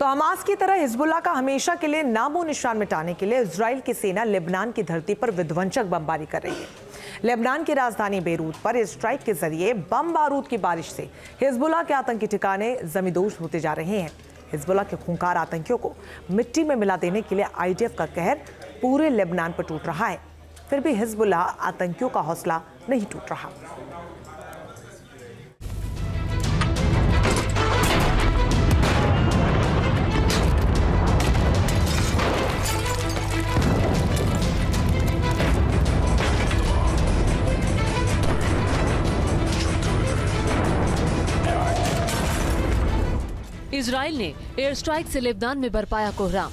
तो हमास की तरह हिजबुल्लाह का हमेशा के लिए नामो निशान मिटाने के लिए इजराइल की सेना लेबनान की धरती पर विध्वंसक बमबारी कर रही है। लेबनान की राजधानी बेरूत पर एयर स्ट्राइक के जरिए बम बारूद की बारिश से हिजबुल्लाह के आतंकी ठिकाने जमींदोज होते जा रहे हैं। हिजबुल्लाह के खूंखार आतंकियों को मिट्टी में मिला देने के लिए आईडीएफ का कहर पूरे लेबनान पर टूट रहा है। फिर भी हिजबुल्लाह आतंकियों का हौसला नहीं टूट रहा। इजराइल ने एयर स्ट्राइक से लेबनान में बरपाया कोहराम।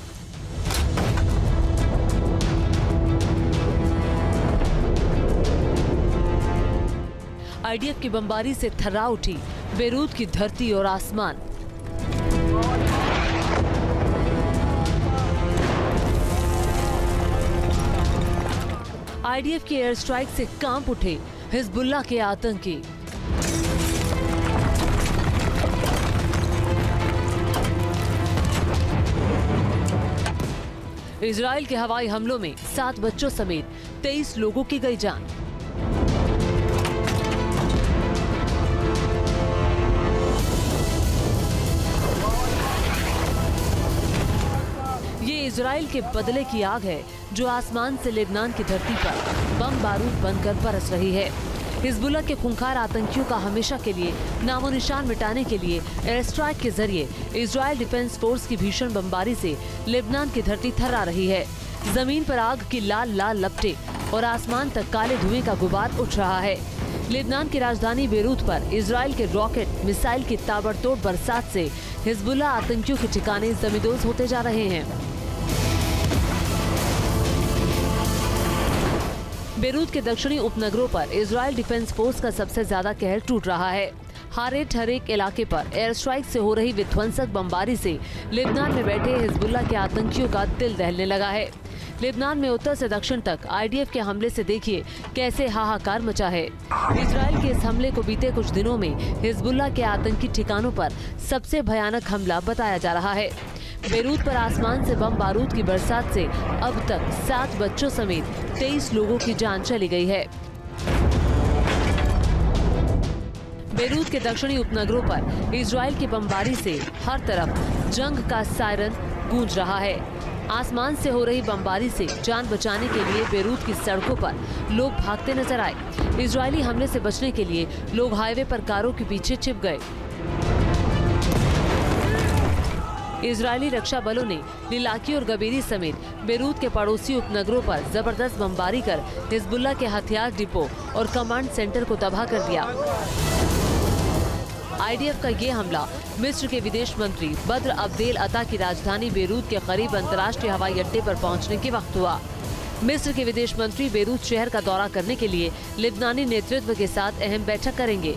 आईडीएफ की बमबारी से थर्रा उठी बेरूत की धरती और आसमान। आईडीएफ की एयर स्ट्राइक से कांप उठे हिजबुल्लाह के आतंकी। इजराइल के हवाई हमलों में 7 बच्चों समेत 23 लोगों की गई जान। ये इजराइल के बदले की आग है जो आसमान से लेबनान की धरती पर बम बारूद बनकर बरस रही है। हिजबुल्लाह के खूंखार आतंकियों का हमेशा के लिए नामो निशान मिटाने के लिए एयर स्ट्राइक के जरिए इजराइल डिफेंस फोर्स की भीषण बमबारी से लेबनान की धरती थर्रा रही है। जमीन पर आग की लाल लाल लपटें और आसमान तक काले धुएं का गुबार उठ रहा है। लेबनान की राजधानी बेरूत पर इजराइल के रॉकेट मिसाइल की ताबड़तोड़ बरसात से हिजबुल्लाह आतंकियों के ठिकाने जमींदोज होते जा रहे हैं। बेरूत के दक्षिणी उपनगरों पर इजराइल डिफेंस फोर्स का सबसे ज्यादा कहर टूट रहा है। हारेट हरेक इलाके पर एयर स्ट्राइक से हो रही विध्वंसक बमबारी से लेबनान में बैठे हिजबुल्लाह के आतंकियों का दिल दहलने लगा है। लेबनान में उत्तर से दक्षिण तक आईडीएफ के हमले से देखिए कैसे हाहाकार मचा है। इजराइल के इस हमले को बीते कुछ दिनों में हिजबुल्लाह के आतंकी ठिकानों पर सबसे भयानक हमला बताया जा रहा है। बेरूत पर आसमान से बम बारूद की बरसात से अब तक 7 बच्चों समेत 23 लोगों की जान चली गई है। बेरूत के दक्षिणी उपनगरों पर इजराइल की बमबारी से हर तरफ जंग का सायरन गूंज रहा है। आसमान से हो रही बमबारी से जान बचाने के लिए बेरूत की सड़कों पर लोग भागते नजर आए। इजरायली हमले से बचने के लिए लोग हाईवे पर कारों के पीछे छिप गए। इजरायली रक्षा बलों ने लिलाकी और गबेरी समेत बेरूत के पड़ोसी उपनगरों पर जबरदस्त बमबारी कर हिजबुल्लाह के हथियार डिपो और कमांड सेंटर को तबाह कर दिया। आईडीएफ का ये हमला मिस्र के विदेश मंत्री बद्र अब्देल अता की राजधानी बेरूत के करीब अंतर्राष्ट्रीय हवाई अड्डे पर पहुंचने के वक्त हुआ। मिस्र के विदेश मंत्री बेरूत शहर का दौरा करने के लिए लेबनानी नेतृत्व के साथ अहम बैठक करेंगे।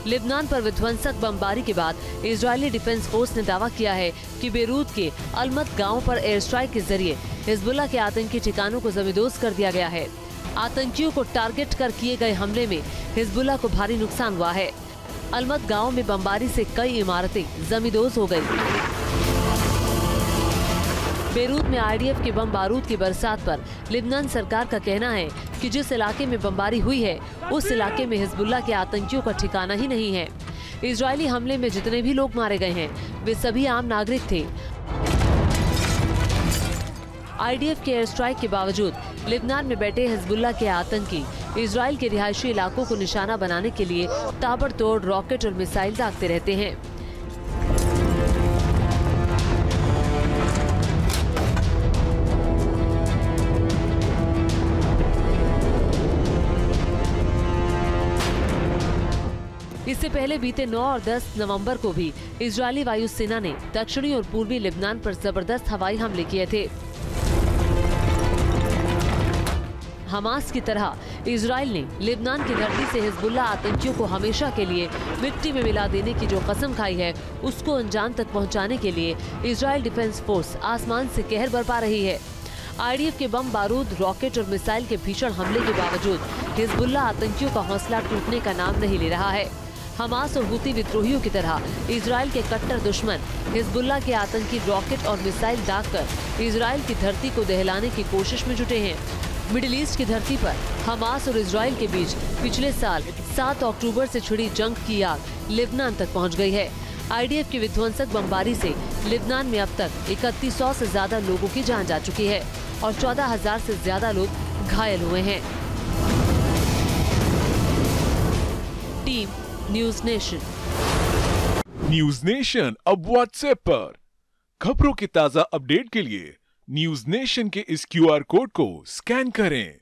लेबनान पर विध्वंसक बमबारी के बाद इजरायली डिफेंस फोर्स ने दावा किया है कि बेरूत के अलमत गांव पर एयर स्ट्राइक के जरिए हिजबुल्लाह के आतंकी ठिकानों को जमींदोज कर दिया गया है। आतंकियों को टारगेट कर किए गए हमले में हिजबुल्लाह को भारी नुकसान हुआ है। अलमत गांव में बमबारी से कई इमारतें जमींदोज हो गयी। बेरूत में आईडीएफ के बम बारूद की बरसात पर लेबनान सरकार का कहना है कि जिस इलाके में बमबारी हुई है उस इलाके में हिजबुल्लाह के आतंकियों का ठिकाना ही नहीं है। इजरायली हमले में जितने भी लोग मारे गए हैं वे सभी आम नागरिक थे। आईडीएफ के एयर स्ट्राइक के बावजूद लेबनान में बैठे हिजबुल्लाह के आतंकी इजराइल के रिहायशी इलाकों को निशाना बनाने के लिए ताबड़तोड़ रॉकेट और मिसाइल दागते रहते हैं। इससे पहले बीते 9 और 10 नवंबर को भी इजरायली वायुसेना ने दक्षिणी और पूर्वी लेबनान पर जबरदस्त हवाई हमले किए थे। हमास की तरह इजराइल ने लेबनान की धरती से हिजबुल्लाह आतंकियों को हमेशा के लिए मिट्टी में मिला देने की जो कसम खाई है उसको अंजाम तक पहुंचाने के लिए इजराइल डिफेंस फोर्स आसमान से कहर बरपा रही है। आईडीएफ के बम बारूद, रॉकेट और मिसाइल के भीषण हमले के बावजूद हिजबुल्लाह आतंकियों का हौसला टूटने का नाम नहीं ले रहा है। हमास और हुती विद्रोहियों की तरह इजराइल के कट्टर दुश्मन हिजबुल्लाह के आतंकी रॉकेट और मिसाइल दागकर इजराइल की धरती को दहलाने की कोशिश में जुटे हैं। मिडिल ईस्ट की धरती पर हमास और इजराइल के बीच पिछले साल 7 अक्टूबर से छिड़ी जंग की आग लेबनान तक पहुंच गई है। आईडीएफ की विध्वंसक बमबारी से लेबनान में अब तक 3100 से ज्यादा लोगों की जान जा चुकी है और 14,000 से ज्यादा लोग घायल हुए हैं। Team news nation. News nation अब व्हाट्सएप पर खबरों की ताजा अपडेट के लिए न्यूज नेशन के इस क्यूआर कोड को स्कैन करें।